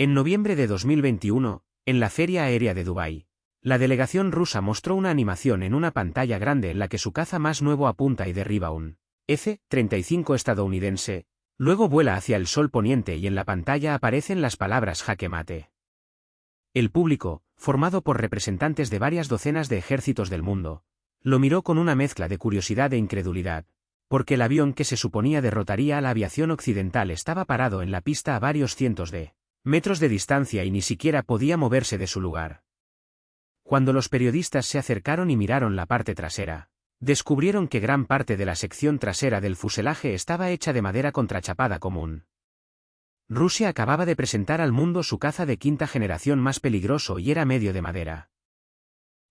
En noviembre de 2021, en la Feria Aérea de Dubái, la delegación rusa mostró una animación en una pantalla grande en la que su caza más nuevo apunta y derriba un F-35 estadounidense, luego vuela hacia el sol poniente y en la pantalla aparecen las palabras jaque mate. El público, formado por representantes de varias docenas de ejércitos del mundo, lo miró con una mezcla de curiosidad e incredulidad, porque el avión que se suponía derrotaría a la aviación occidental estaba parado en la pista a varios cientos de metros de distancia y ni siquiera podía moverse de su lugar. Cuando los periodistas se acercaron y miraron la parte trasera, descubrieron que gran parte de la sección trasera del fuselaje estaba hecha de madera contrachapada común. Rusia acababa de presentar al mundo su caza de quinta generación más peligroso y era medio de madera.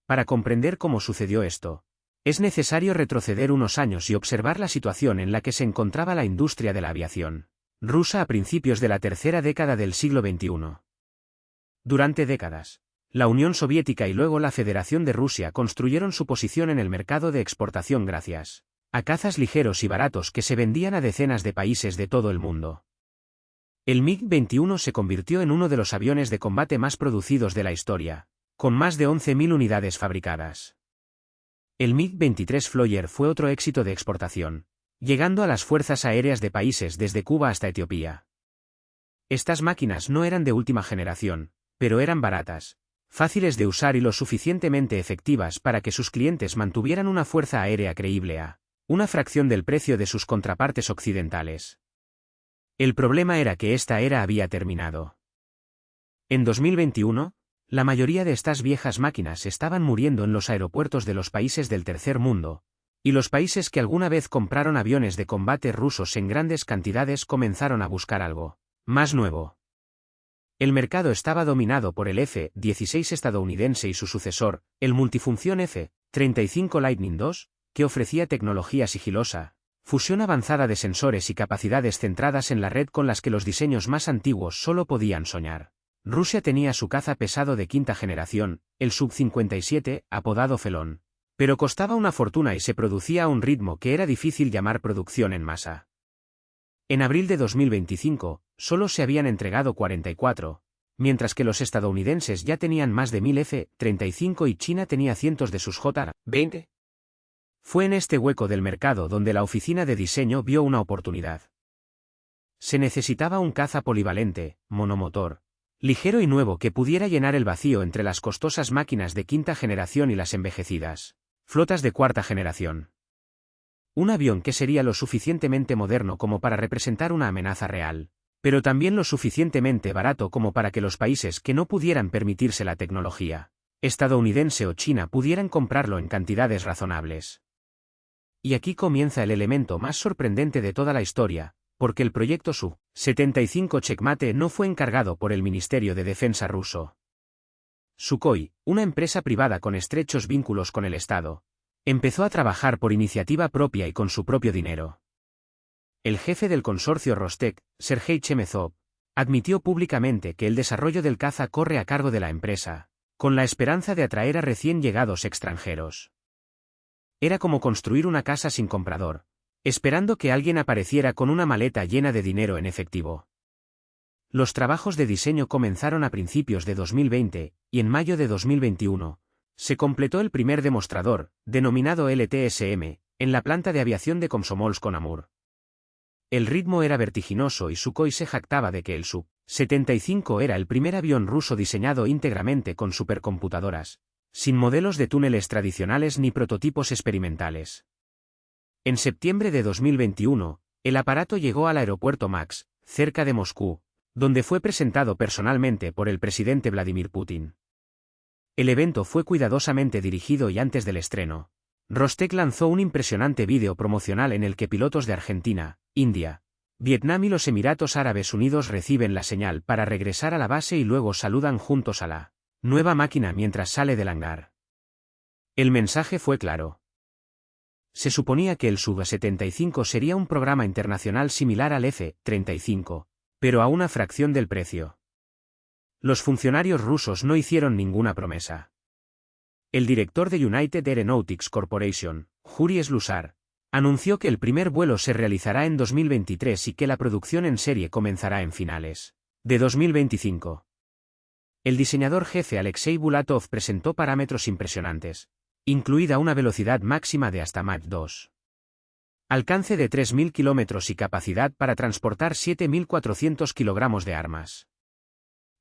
Para comprender cómo sucedió esto, es necesario retroceder unos años y observar la situación en la que se encontraba la industria de la aviación rusa a principios de la tercera década del siglo XXI. Durante décadas, la Unión Soviética y luego la Federación de Rusia construyeron su posición en el mercado de exportación gracias a cazas ligeros y baratos que se vendían a decenas de países de todo el mundo. El MiG-21 se convirtió en uno de los aviones de combate más producidos de la historia, con más de 11.000 unidades fabricadas. El MiG-23 Flyer fue otro éxito de exportación, llegando a las fuerzas aéreas de países desde Cuba hasta Etiopía. Estas máquinas no eran de última generación, pero eran baratas, fáciles de usar y lo suficientemente efectivas para que sus clientes mantuvieran una fuerza aérea creíble a una fracción del precio de sus contrapartes occidentales. El problema era que esta era había terminado. En 2021, la mayoría de estas viejas máquinas estaban muriendo en los aeropuertos de los países del tercer mundo, y los países que alguna vez compraron aviones de combate rusos en grandes cantidades comenzaron a buscar algo más nuevo. El mercado estaba dominado por el F-16 estadounidense y su sucesor, el multifunción F-35 Lightning II, que ofrecía tecnología sigilosa, fusión avanzada de sensores y capacidades centradas en la red con las que los diseños más antiguos solo podían soñar. Rusia tenía su caza pesado de quinta generación, el Sub-57, apodado Felón, pero costaba una fortuna y se producía a un ritmo que era difícil llamar producción en masa. En abril de 2025, solo se habían entregado 44, mientras que los estadounidenses ya tenían más de 1000 F-35 y China tenía cientos de sus J-20. Fue en este hueco del mercado donde la oficina de diseño vio una oportunidad. Se necesitaba un caza polivalente, monomotor, ligero y nuevo que pudiera llenar el vacío entre las costosas máquinas de quinta generación y las envejecidas flotas de cuarta generación. Un avión que sería lo suficientemente moderno como para representar una amenaza real, pero también lo suficientemente barato como para que los países que no pudieran permitirse la tecnología estadounidense o China pudieran comprarlo en cantidades razonables. Y aquí comienza el elemento más sorprendente de toda la historia, porque el proyecto Su-75 Checkmate no fue encargado por el Ministerio de Defensa ruso. Sukhoi, una empresa privada con estrechos vínculos con el Estado, empezó a trabajar por iniciativa propia y con su propio dinero. El jefe del consorcio Rostec, Sergei Chemezov, admitió públicamente que el desarrollo del caza corre a cargo de la empresa, con la esperanza de atraer a recién llegados extranjeros. Era como construir una casa sin comprador, esperando que alguien apareciera con una maleta llena de dinero en efectivo. Los trabajos de diseño comenzaron a principios de 2020, y en mayo de 2021, se completó el primer demostrador, denominado LTSM, en la planta de aviación de Komsomolsk con Amur. El ritmo era vertiginoso y Sukhoi se jactaba de que el Su-75 era el primer avión ruso diseñado íntegramente con supercomputadoras, sin modelos de túneles tradicionales ni prototipos experimentales. En septiembre de 2021, el aparato llegó al aeropuerto Max, cerca de Moscú, donde fue presentado personalmente por el presidente Vladimir Putin. El evento fue cuidadosamente dirigido y antes del estreno, Rostec lanzó un impresionante vídeo promocional en el que pilotos de Argentina, India, Vietnam y los Emiratos Árabes Unidos reciben la señal para regresar a la base y luego saludan juntos a la nueva máquina mientras sale del hangar. El mensaje fue claro. Se suponía que el Su-75 sería un programa internacional similar al F-35, pero a una fracción del precio. Los funcionarios rusos no hicieron ninguna promesa. El director de United Aeronautics Corporation, Yuri Slusar, anunció que el primer vuelo se realizará en 2023 y que la producción en serie comenzará en finales De 2025. El diseñador jefe Alexei Bulatov presentó parámetros impresionantes, incluida una velocidad máxima de hasta Mach 2. Alcance de 3.000 kilómetros y capacidad para transportar 7.400 kilogramos de armas.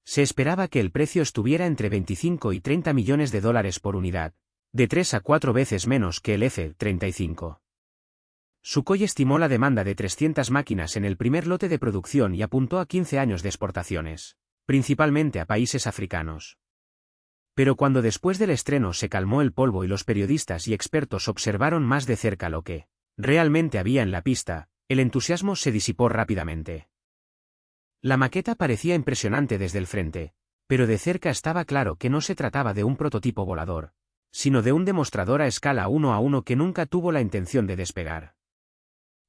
Se esperaba que el precio estuviera entre 25 y 30 millones de dólares por unidad, de 3 a 4 veces menos que el F-35. Sukhoi estimó la demanda de 300 máquinas en el primer lote de producción y apuntó a 15 años de exportaciones, principalmente a países africanos. Pero cuando después del estreno se calmó el polvo y los periodistas y expertos observaron más de cerca lo que realmente había en la pista, el entusiasmo se disipó rápidamente. La maqueta parecía impresionante desde el frente, pero de cerca estaba claro que no se trataba de un prototipo volador, sino de un demostrador a escala 1:1 que nunca tuvo la intención de despegar.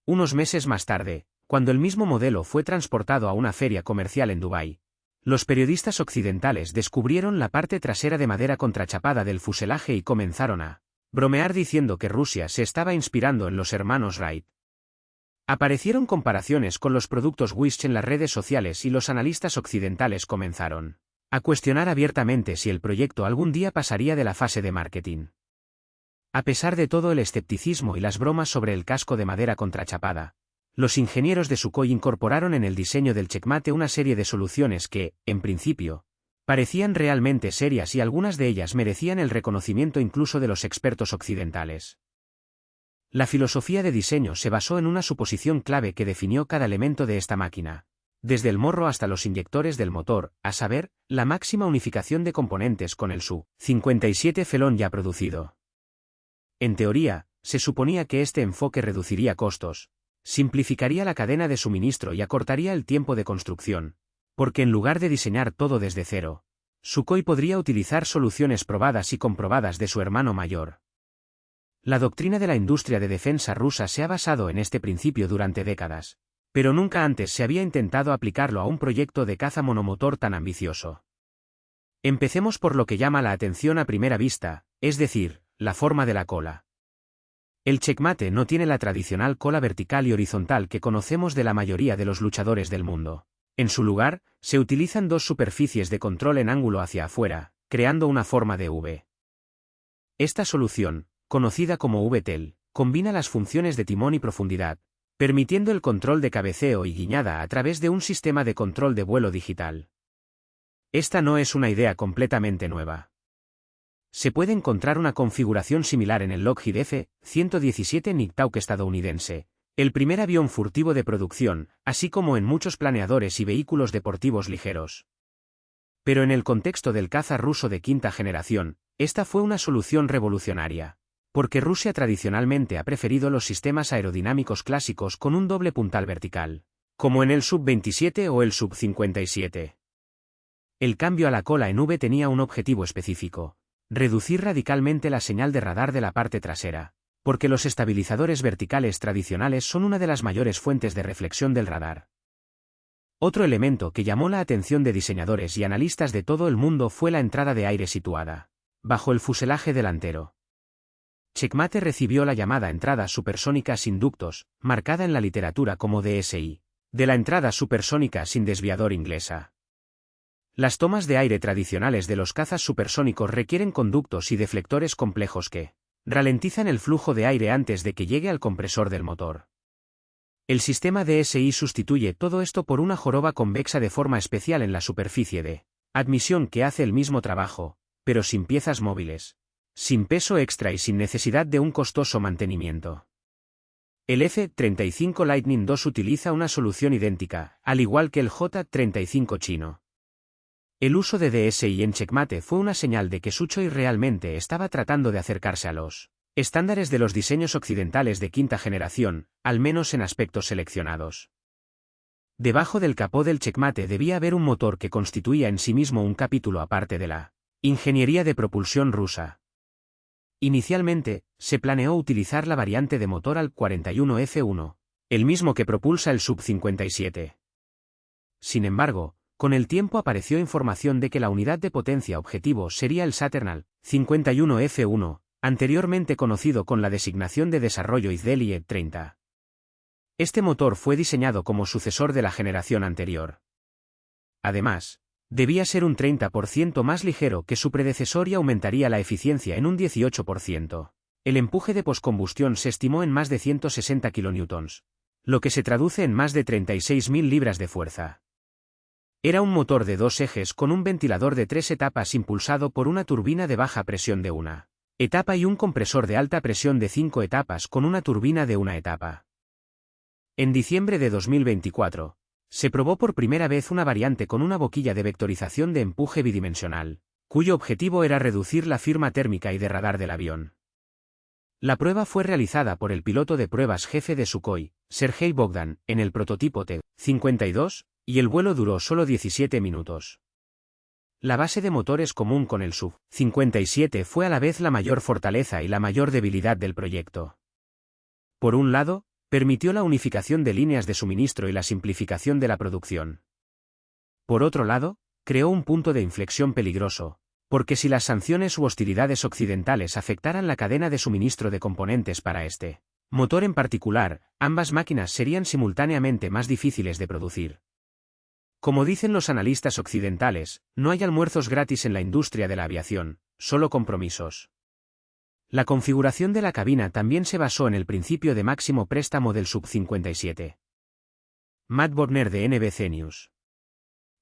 Unos meses más tarde, cuando el mismo modelo fue transportado a una feria comercial en Dubái, los periodistas occidentales descubrieron la parte trasera de madera contrachapada del fuselaje y comenzaron a bromear diciendo que Rusia se estaba inspirando en los hermanos Wright. Aparecieron comparaciones con los productos Wish en las redes sociales y los analistas occidentales comenzaron a cuestionar abiertamente si el proyecto algún día pasaría de la fase de marketing. A pesar de todo el escepticismo y las bromas sobre el casco de madera contrachapada, los ingenieros de Sukhoi incorporaron en el diseño del Checkmate una serie de soluciones que, en principio, parecían realmente serias y algunas de ellas merecían el reconocimiento incluso de los expertos occidentales. La filosofía de diseño se basó en una suposición clave que definió cada elemento de esta máquina, desde el morro hasta los inyectores del motor, a saber, la máxima unificación de componentes con el Su-57 Felon ya producido. En teoría, se suponía que este enfoque reduciría costos, simplificaría la cadena de suministro y acortaría el tiempo de construcción, porque en lugar de diseñar todo desde cero, Sukhoi podría utilizar soluciones probadas y comprobadas de su hermano mayor. La doctrina de la industria de defensa rusa se ha basado en este principio durante décadas, pero nunca antes se había intentado aplicarlo a un proyecto de caza monomotor tan ambicioso. Empecemos por lo que llama la atención a primera vista, es decir, la forma de la cola. El Checkmate no tiene la tradicional cola vertical y horizontal que conocemos de la mayoría de los luchadores del mundo. En su lugar, se utilizan dos superficies de control en ángulo hacia afuera, creando una forma de V. Esta solución, conocida como VTEL, combina las funciones de timón y profundidad, permitiendo el control de cabeceo y guiñada a través de un sistema de control de vuelo digital. Esta no es una idea completamente nueva. Se puede encontrar una configuración similar en el Lockheed F-117 Nighthawk estadounidense, el primer avión furtivo de producción, así como en muchos planeadores y vehículos deportivos ligeros. Pero en el contexto del caza ruso de quinta generación, esta fue una solución revolucionaria, porque Rusia tradicionalmente ha preferido los sistemas aerodinámicos clásicos con un doble puntal vertical, como en el Sub-27 o el Sub-57. El cambio a la cola en V tenía un objetivo específico: reducir radicalmente la señal de radar de la parte trasera, porque los estabilizadores verticales tradicionales son una de las mayores fuentes de reflexión del radar. Otro elemento que llamó la atención de diseñadores y analistas de todo el mundo fue la entrada de aire situada bajo el fuselaje delantero. Checkmate recibió la llamada entrada supersónica sin ductos, marcada en la literatura como DSI, de la entrada supersónica sin desviador inglesa. Las tomas de aire tradicionales de los cazas supersónicos requieren conductos y deflectores complejos que ralentizan el flujo de aire antes de que llegue al compresor del motor. El sistema DSI sustituye todo esto por una joroba convexa de forma especial en la superficie de admisión que hace el mismo trabajo, pero sin piezas móviles, sin peso extra y sin necesidad de un costoso mantenimiento. El F-35 Lightning II utiliza una solución idéntica, al igual que el J-35 chino. El uso de DSI en Checkmate fue una señal de que Sukhoi realmente estaba tratando de acercarse a los estándares de los diseños occidentales de quinta generación, al menos en aspectos seleccionados. Debajo del capó del Checkmate debía haber un motor que constituía en sí mismo un capítulo aparte de la ingeniería de propulsión rusa. Inicialmente, se planeó utilizar la variante de motor al 41F1, el mismo que propulsa el Sub-57. Sin embargo, con el tiempo apareció información de que la unidad de potencia objetivo sería el Saturn 51F1, anteriormente conocido con la designación de desarrollo IZEL 30. Este motor fue diseñado como sucesor de la generación anterior. Además, debía ser un 30% más ligero que su predecesor y aumentaría la eficiencia en un 18%. El empuje de poscombustión se estimó en más de 160 kN, lo que se traduce en más de 36.000 libras de fuerza. Era un motor de 2 ejes con un ventilador de 3 etapas impulsado por una turbina de baja presión de 1 etapa y un compresor de alta presión de 5 etapas con una turbina de 1 etapa. En diciembre de 2024, se probó por primera vez una variante con una boquilla de vectorización de empuje bidimensional, cuyo objetivo era reducir la firma térmica y de radar del avión. La prueba fue realizada por el piloto de pruebas jefe de Sukhoi, Sergei Bogdan, en el prototipo T-52, y el vuelo duró solo 17 minutos. La base de motores común con el Su-57 fue a la vez la mayor fortaleza y la mayor debilidad del proyecto. Por un lado, permitió la unificación de líneas de suministro y la simplificación de la producción. Por otro lado, creó un punto de inflexión peligroso, porque si las sanciones u hostilidades occidentales afectaran la cadena de suministro de componentes para este motor en particular, ambas máquinas serían simultáneamente más difíciles de producir. Como dicen los analistas occidentales, no hay almuerzos gratis en la industria de la aviación, solo compromisos. La configuración de la cabina también se basó en el principio de máximo préstamo del Sub-57. Matt Borner de NBC News.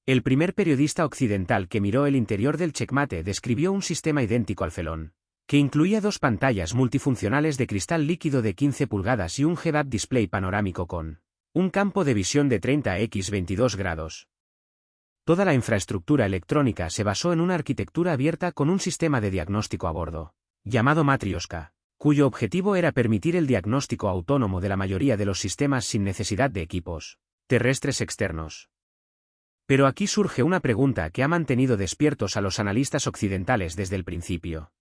El primer periodista occidental que miró el interior del checkmate describió un sistema idéntico al Phelon, que incluía 2 pantallas multifuncionales de cristal líquido de 15 pulgadas y un head-up display panorámico con un campo de visión de 30x22 grados. Toda la infraestructura electrónica se basó en una arquitectura abierta con un sistema de diagnóstico a bordo, llamado Matryoshka, cuyo objetivo era permitir el diagnóstico autónomo de la mayoría de los sistemas sin necesidad de equipos terrestres externos. Pero aquí surge una pregunta que ha mantenido despiertos a los analistas occidentales desde el principio.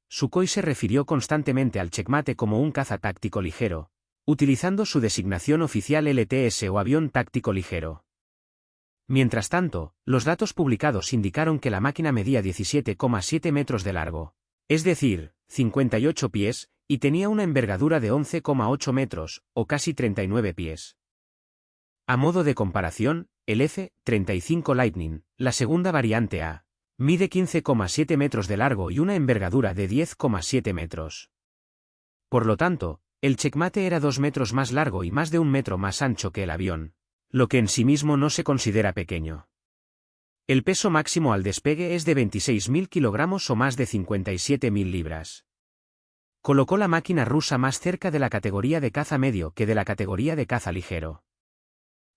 Sukhoi se refirió constantemente al checkmate como un caza táctico ligero, utilizando su designación oficial LTS o avión táctico ligero. Mientras tanto, los datos publicados indicaron que la máquina medía 17,7 metros de largo, es decir, 58 pies, y tenía una envergadura de 11,8 metros, o casi 39 pies. A modo de comparación, el F-35 Lightning, la segunda variante A, mide 15,7 metros de largo y una envergadura de 10,7 metros. Por lo tanto, el checkmate era 2 metros más largo y más de 1 metro más ancho que el avión, lo que en sí mismo no se considera pequeño. El peso máximo al despegue es de 26.000 kilogramos o más de 57.000 libras. Colocó la máquina rusa más cerca de la categoría de caza medio que de la categoría de caza ligero.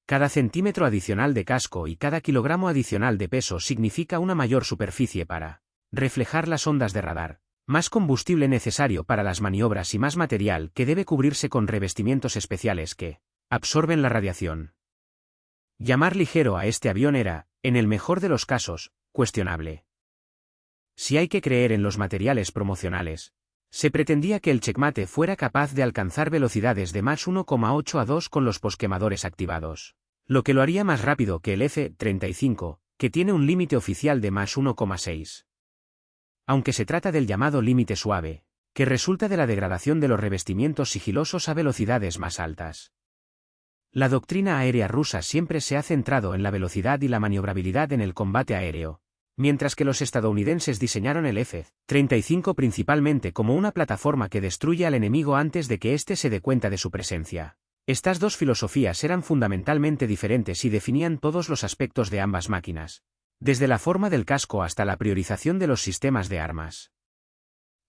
Cada centímetro adicional de casco y cada kilogramo adicional de peso significa una mayor superficie para reflejar las ondas de radar, más combustible necesario para las maniobras y más material que debe cubrirse con revestimientos especiales que absorben la radiación. Llamar ligero a este avión era, en el mejor de los casos, cuestionable. Si hay que creer en los materiales promocionales, se pretendía que el checkmate fuera capaz de alcanzar velocidades de Mach 1,8 a 2 con los posquemadores activados, lo que lo haría más rápido que el F-35, que tiene un límite oficial de Mach 1,6. Aunque se trata del llamado límite suave, que resulta de la degradación de los revestimientos sigilosos a velocidades más altas. La doctrina aérea rusa siempre se ha centrado en la velocidad y la maniobrabilidad en el combate aéreo, mientras que los estadounidenses diseñaron el F-35 principalmente como una plataforma que destruye al enemigo antes de que éste se dé cuenta de su presencia. Estas dos filosofías eran fundamentalmente diferentes y definían todos los aspectos de ambas máquinas, desde la forma del casco hasta la priorización de los sistemas de armas.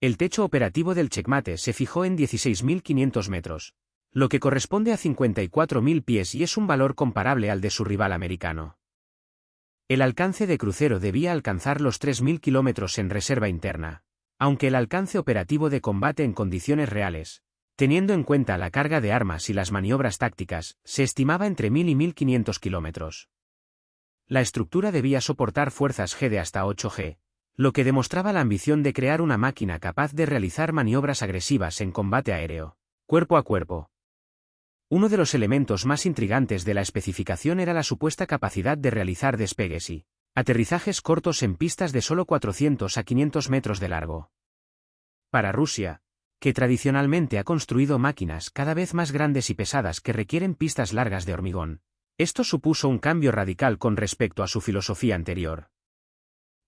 El techo operativo del checkmate se fijó en 16.500 metros, lo que corresponde a 54.000 pies y es un valor comparable al de su rival americano. El alcance de crucero debía alcanzar los 3.000 kilómetros en reserva interna, aunque el alcance operativo de combate en condiciones reales, teniendo en cuenta la carga de armas y las maniobras tácticas, se estimaba entre 1.000 y 1.500 kilómetros. La estructura debía soportar fuerzas G de hasta 8G, lo que demostraba la ambición de crear una máquina capaz de realizar maniobras agresivas en combate aéreo, cuerpo a cuerpo. Uno de los elementos más intrigantes de la especificación era la supuesta capacidad de realizar despegues y aterrizajes cortos en pistas de solo 400 a 500 metros de largo. Para Rusia, que tradicionalmente ha construido máquinas cada vez más grandes y pesadas que requieren pistas largas de hormigón, Esto supuso un cambio radical con respecto a su filosofía anterior.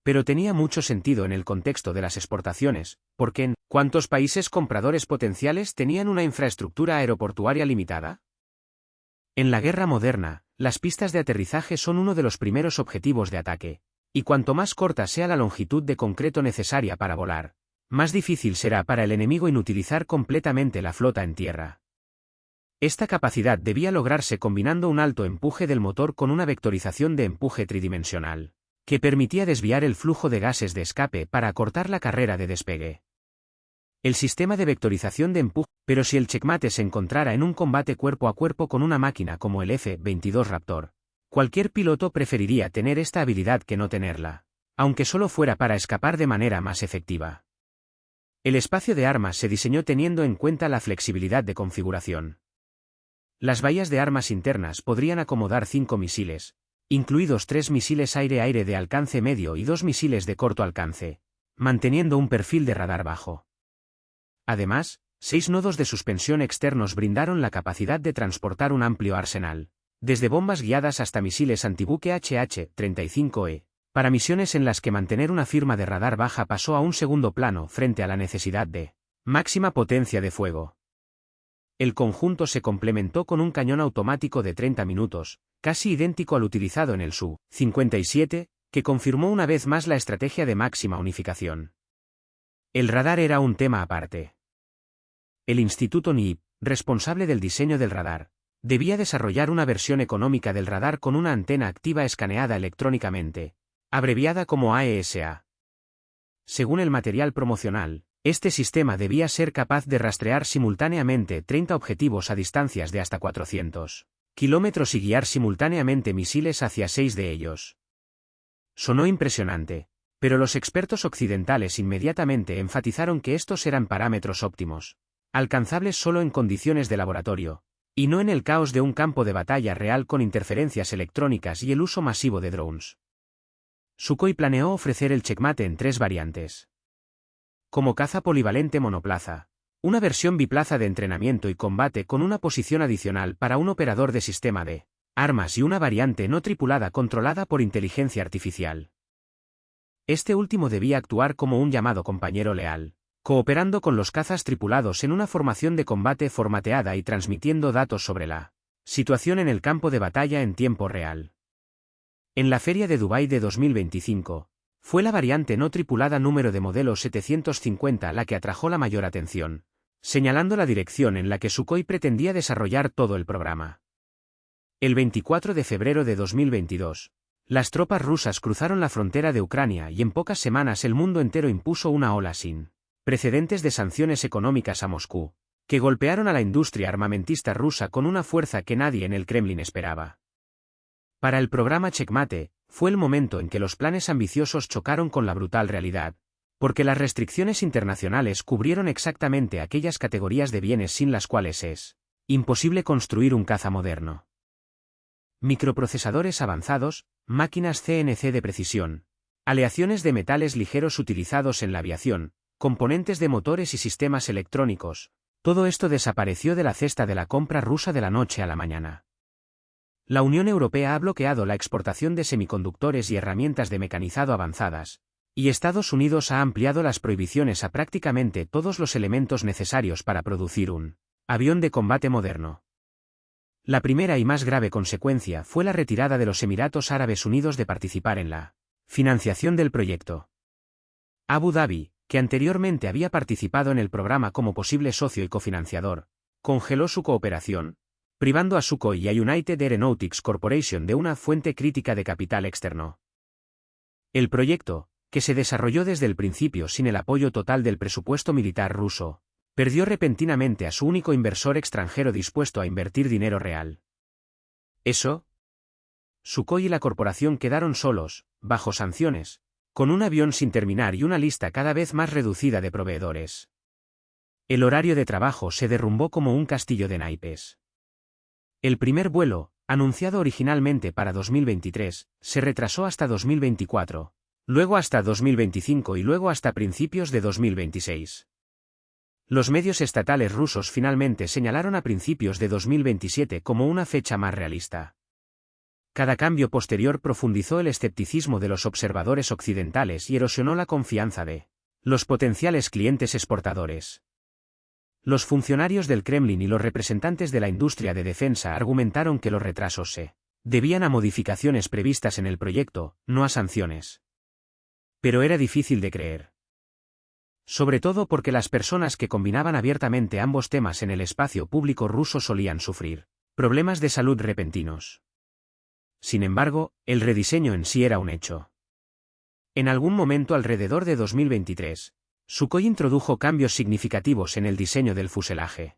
Pero tenía mucho sentido en el contexto de las exportaciones, porque en ¿cuántos países compradores potenciales tenían una infraestructura aeroportuaria limitada? En la guerra moderna, las pistas de aterrizaje son uno de los primeros objetivos de ataque, y cuanto más corta sea la longitud de concreto necesaria para volar, más difícil será para el enemigo inutilizar completamente la flota en tierra. Esta capacidad debía lograrse combinando un alto empuje del motor con una vectorización de empuje tridimensional, que permitía desviar el flujo de gases de escape para acortar la carrera de despegue. El sistema de vectorización de empuje, pero si el checkmate se encontrara en un combate cuerpo a cuerpo con una máquina como el F-22 Raptor, cualquier piloto preferiría tener esta habilidad que no tenerla, aunque solo fuera para escapar de manera más efectiva. El espacio de armas se diseñó teniendo en cuenta la flexibilidad de configuración. Las bahías de armas internas podrían acomodar 5 misiles, incluidos 3 misiles aire-aire de alcance medio y 2 misiles de corto alcance, manteniendo un perfil de radar bajo. Además, 6 nodos de suspensión externos brindaron la capacidad de transportar un amplio arsenal, desde bombas guiadas hasta misiles antibuque HH-35E, para misiones en las que mantener una firma de radar baja pasó a un segundo plano frente a la necesidad de máxima potencia de fuego. El conjunto se complementó con un cañón automático de 30 minutos, casi idéntico al utilizado en el Su-57, que confirmó una vez más la estrategia de máxima unificación. El radar era un tema aparte. El Instituto NIIP, responsable del diseño del radar, debía desarrollar una versión económica del radar con una antena activa escaneada electrónicamente, abreviada como AESA. Según el material promocional, este sistema debía ser capaz de rastrear simultáneamente 30 objetivos a distancias de hasta 400 kilómetros y guiar simultáneamente misiles hacia 6 de ellos. Sonó impresionante, pero los expertos occidentales inmediatamente enfatizaron que estos eran parámetros óptimos, alcanzables solo en condiciones de laboratorio, y no en el caos de un campo de batalla real con interferencias electrónicas y el uso masivo de drones. Sukhoi planeó ofrecer el checkmate en 3 variantes. Como caza polivalente monoplaza, una versión biplaza de entrenamiento y combate con una posición adicional para un operador de sistema de armas y una variante no tripulada controlada por inteligencia artificial. Este último debía actuar como un llamado compañero leal, cooperando con los cazas tripulados en una formación de combate formateada y transmitiendo datos sobre la situación en el campo de batalla en tiempo real. En la Feria de Dubái de 2025, fue la variante no tripulada número de modelo 750 la que atrajo la mayor atención, señalando la dirección en la que Sukhoi pretendía desarrollar todo el programa. El 24 de febrero de 2022, las tropas rusas cruzaron la frontera de Ucrania y en pocas semanas el mundo entero impuso una ola sin precedentes de sanciones económicas a Moscú, que golpearon a la industria armamentista rusa con una fuerza que nadie en el Kremlin esperaba. Para el programa Checkmate, fue el momento en que los planes ambiciosos chocaron con la brutal realidad, porque las restricciones internacionales cubrieron exactamente aquellas categorías de bienes sin las cuales es imposible construir un caza moderno. Microprocesadores avanzados, máquinas CNC de precisión, aleaciones de metales ligeros utilizados en la aviación, componentes de motores y sistemas electrónicos, todo esto desapareció de la cesta de la compra rusa de la noche a la mañana. La Unión Europea ha bloqueado la exportación de semiconductores y herramientas de mecanizado avanzadas, y Estados Unidos ha ampliado las prohibiciones a prácticamente todos los elementos necesarios para producir un avión de combate moderno. La primera y más grave consecuencia fue la retirada de los Emiratos Árabes Unidos de participar en la financiación del proyecto. Abu Dhabi, que anteriormente había participado en el programa como posible socio y cofinanciador, congeló su cooperación, privando a Sukhoi y a United Aeronautics Corporation de una fuente crítica de capital externo. El proyecto, que se desarrolló desde el principio sin el apoyo total del presupuesto militar ruso, perdió repentinamente a su único inversor extranjero dispuesto a invertir dinero real. Eso. Sukhoi y la corporación quedaron solos, bajo sanciones, con un avión sin terminar y una lista cada vez más reducida de proveedores. El horario de trabajo se derrumbó como un castillo de naipes. El primer vuelo, anunciado originalmente para 2023, se retrasó hasta 2024, luego hasta 2025 y luego hasta principios de 2026. Los medios estatales rusos finalmente señalaron a principios de 2027 como una fecha más realista. Cada cambio posterior profundizó el escepticismo de los observadores occidentales y erosionó la confianza de los potenciales clientes exportadores. Los funcionarios del Kremlin y los representantes de la industria de defensa argumentaron que los retrasos se debían a modificaciones previstas en el proyecto, no a sanciones. Pero era difícil de creer. Sobre todo porque las personas que combinaban abiertamente ambos temas en el espacio público ruso solían sufrir problemas de salud repentinos. Sin embargo, el rediseño en sí era un hecho. En algún momento alrededor de 2023, Sukhoi introdujo cambios significativos en el diseño del fuselaje.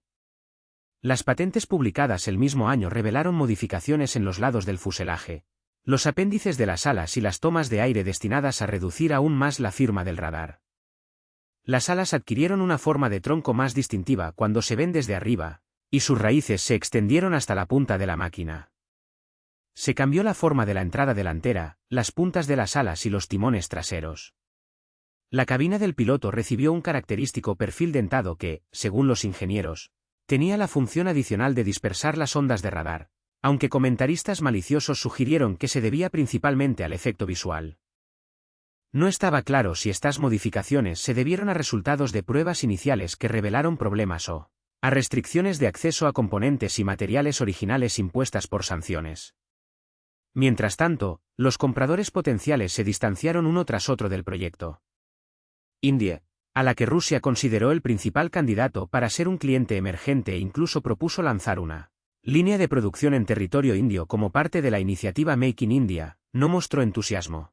Las patentes publicadas el mismo año revelaron modificaciones en los lados del fuselaje, los apéndices de las alas y las tomas de aire destinadas a reducir aún más la firma del radar. Las alas adquirieron una forma de tronco más distintiva cuando se ven desde arriba, y sus raíces se extendieron hasta la punta de la máquina. Se cambió la forma de la entrada delantera, las puntas de las alas y los timones traseros. La cabina del piloto recibió un característico perfil dentado que, según los ingenieros, tenía la función adicional de dispersar las ondas de radar, aunque comentaristas maliciosos sugirieron que se debía principalmente al efecto visual. No estaba claro si estas modificaciones se debieron a resultados de pruebas iniciales que revelaron problemas o a restricciones de acceso a componentes y materiales originales impuestas por sanciones. Mientras tanto, los compradores potenciales se distanciaron uno tras otro del proyecto. India, a la que Rusia consideró el principal candidato para ser un cliente emergente e incluso propuso lanzar una línea de producción en territorio indio como parte de la iniciativa Make in India, no mostró entusiasmo.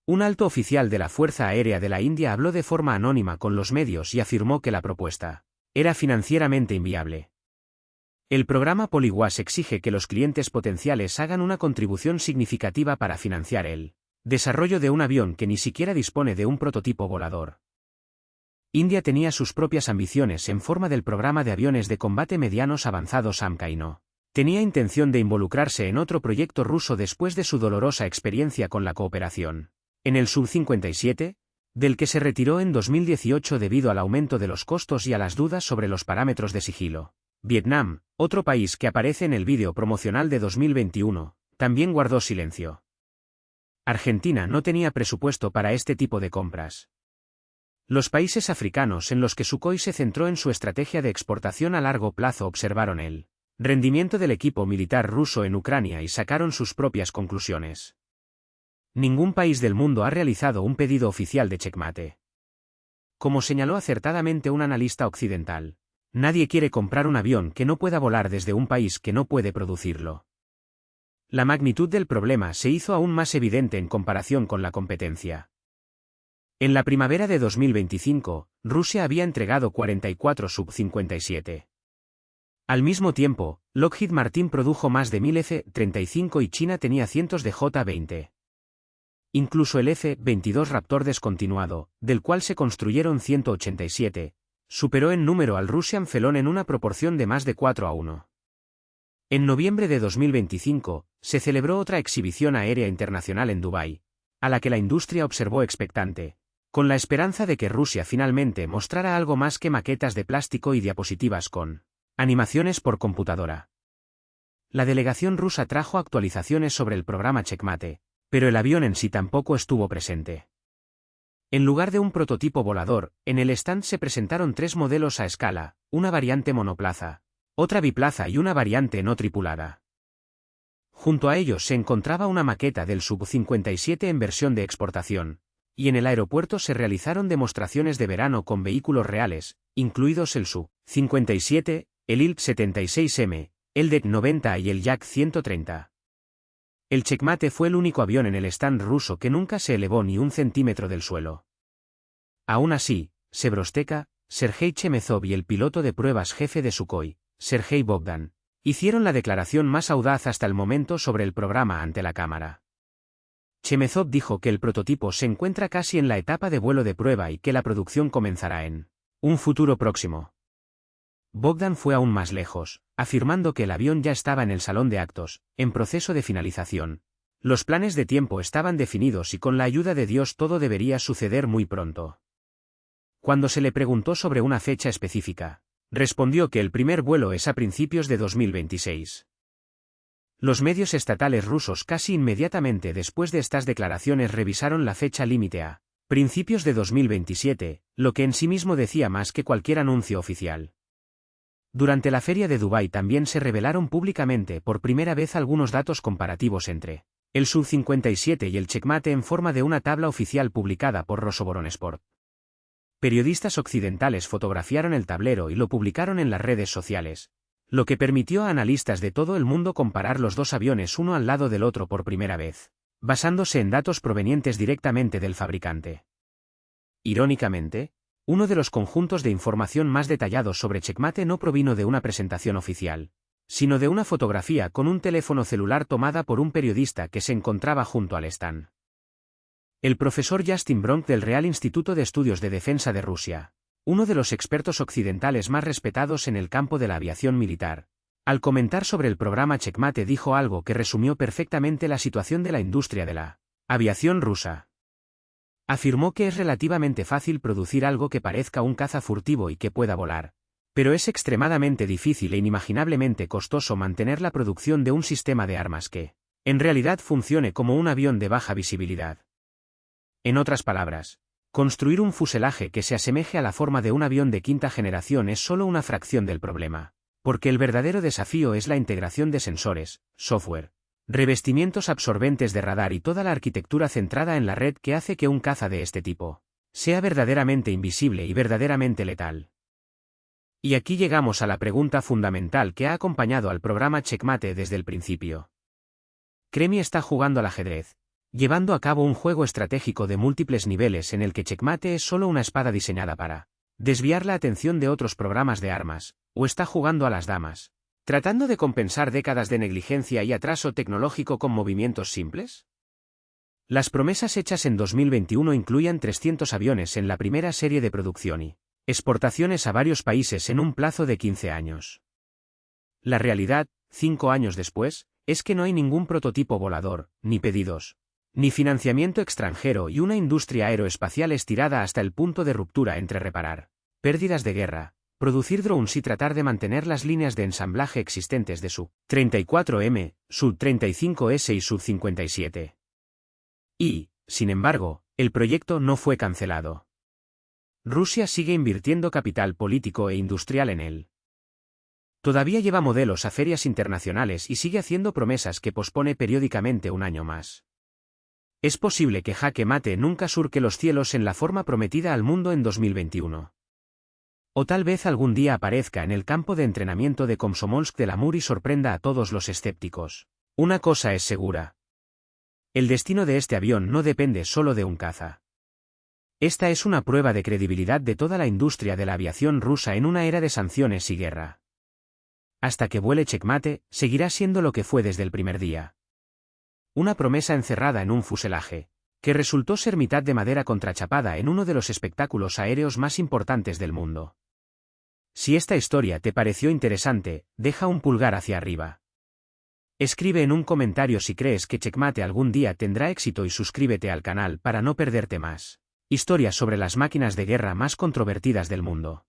Un alto oficial de la Fuerza Aérea de la India habló de forma anónima con los medios y afirmó que la propuesta era financieramente inviable. El programa Polywas exige que los clientes potenciales hagan una contribución significativa para financiar el desarrollo de un avión que ni siquiera dispone de un prototipo volador. India tenía sus propias ambiciones en forma del programa de aviones de combate medianos avanzados AMCA y no tenía intención de involucrarse en otro proyecto ruso después de su dolorosa experiencia con la cooperación en el Sub-57, del que se retiró en 2018 debido al aumento de los costos y a las dudas sobre los parámetros de sigilo. Vietnam, otro país que aparece en el vídeo promocional de 2021, también guardó silencio. Argentina no tenía presupuesto para este tipo de compras. Los países africanos en los que Sukhoi se centró en su estrategia de exportación a largo plazo observaron el rendimiento del equipo militar ruso en Ucrania y sacaron sus propias conclusiones. Ningún país del mundo ha realizado un pedido oficial de checkmate. Como señaló acertadamente un analista occidental, nadie quiere comprar un avión que no pueda volar desde un país que no puede producirlo. La magnitud del problema se hizo aún más evidente en comparación con la competencia. En la primavera de 2025, Rusia había entregado 44 Sub-57. Al mismo tiempo, Lockheed Martin produjo más de 1000 F-35 y China tenía cientos de J-20. Incluso el F-22 Raptor descontinuado, del cual se construyeron 187, superó en número al Russian Felon en una proporción de más de 4-1. En noviembre de 2025, se celebró otra exhibición aérea internacional en Dubái, a la que la industria observó expectante, con la esperanza de que Rusia finalmente mostrara algo más que maquetas de plástico y diapositivas con animaciones por computadora. La delegación rusa trajo actualizaciones sobre el programa Checkmate, pero el avión en sí tampoco estuvo presente. En lugar de un prototipo volador, en el stand se presentaron 3 modelos a escala, una variante monoplaza, otra biplaza y una variante no tripulada. Junto a ellos se encontraba una maqueta del Sub-57 en versión de exportación, y en el aeropuerto se realizaron demostraciones de verano con vehículos reales, incluidos el Su-57, el IL-76M, el DEC-90 y el Yak-130. El Checkmate fue el único avión en el stand ruso que nunca se elevó ni un centímetro del suelo. Aún así, Sebrosteka, Sergei Chemezov y el piloto de pruebas jefe de Sukhoi, Sergei Bogdan, hicieron la declaración más audaz hasta el momento sobre el programa ante la cámara. Chemezov dijo que el prototipo se encuentra casi en la etapa de vuelo de prueba y que la producción comenzará en un futuro próximo. Bogdan fue aún más lejos, afirmando que el avión ya estaba en el salón de actos, en proceso de finalización. Los planes de tiempo estaban definidos y con la ayuda de Dios todo debería suceder muy pronto. Cuando se le preguntó sobre una fecha específica, respondió que el primer vuelo es a principios de 2026. Los medios estatales rusos casi inmediatamente después de estas declaraciones revisaron la fecha límite a principios de 2027, lo que en sí mismo decía más que cualquier anuncio oficial. Durante la feria de Dubái también se revelaron públicamente por primera vez algunos datos comparativos entre el Su-57 y el Checkmate en forma de una tabla oficial publicada por Rosoboronexport. Periodistas occidentales fotografiaron el tablero y lo publicaron en las redes sociales, lo que permitió a analistas de todo el mundo comparar los dos aviones uno al lado del otro por primera vez, basándose en datos provenientes directamente del fabricante. Irónicamente, uno de los conjuntos de información más detallados sobre Checkmate no provino de una presentación oficial, sino de una fotografía con un teléfono celular tomada por un periodista que se encontraba junto al stand. El profesor Justin Bronk del Real Instituto de Estudios de Defensa de Rusia, uno de los expertos occidentales más respetados en el campo de la aviación militar, al comentar sobre el programa Checkmate dijo algo que resumió perfectamente la situación de la industria de la aviación rusa. Afirmó que es relativamente fácil producir algo que parezca un caza furtivo y que pueda volar, pero es extremadamente difícil e inimaginablemente costoso mantener la producción de un sistema de armas que, en realidad, funcione como un avión de baja visibilidad. En otras palabras, construir un fuselaje que se asemeje a la forma de un avión de quinta generación es solo una fracción del problema, porque el verdadero desafío es la integración de sensores, software, revestimientos absorbentes de radar y toda la arquitectura centrada en la red que hace que un caza de este tipo sea verdaderamente invisible y verdaderamente letal. Y aquí llegamos a la pregunta fundamental que ha acompañado al programa Checkmate desde el principio. Cremi está jugando al ajedrez, llevando a cabo un juego estratégico de múltiples niveles en el que Checkmate es solo una espada diseñada para desviar la atención de otros programas de armas, o está jugando a las damas, tratando de compensar décadas de negligencia y atraso tecnológico con movimientos simples. Las promesas hechas en 2021 incluían 300 aviones en la primera serie de producción y exportaciones a varios países en un plazo de 15 años. La realidad, 5 años después, es que no hay ningún prototipo volador, ni pedidos, ni financiamiento extranjero y una industria aeroespacial estirada hasta el punto de ruptura entre reparar pérdidas de guerra, producir drones y tratar de mantener las líneas de ensamblaje existentes de Su-34M, Su-35S y Su-57. Y, sin embargo, el proyecto no fue cancelado. Rusia sigue invirtiendo capital político e industrial en él. Todavía lleva modelos a ferias internacionales y sigue haciendo promesas que pospone periódicamente un año más. Es posible que Jaque Mate nunca surque los cielos en la forma prometida al mundo en 2021. O tal vez algún día aparezca en el campo de entrenamiento de Komsomolsk del Amur y sorprenda a todos los escépticos. Una cosa es segura. El destino de este avión no depende solo de un caza. Esta es una prueba de credibilidad de toda la industria de la aviación rusa en una era de sanciones y guerra. Hasta que vuele Checkmate, seguirá siendo lo que fue desde el primer día. Una promesa encerrada en un fuselaje, que resultó ser mitad de madera contrachapada en uno de los espectáculos aéreos más importantes del mundo. Si esta historia te pareció interesante, deja un pulgar hacia arriba. Escribe en un comentario si crees que Checkmate algún día tendrá éxito y suscríbete al canal para no perderte más historias sobre las máquinas de guerra más controvertidas del mundo.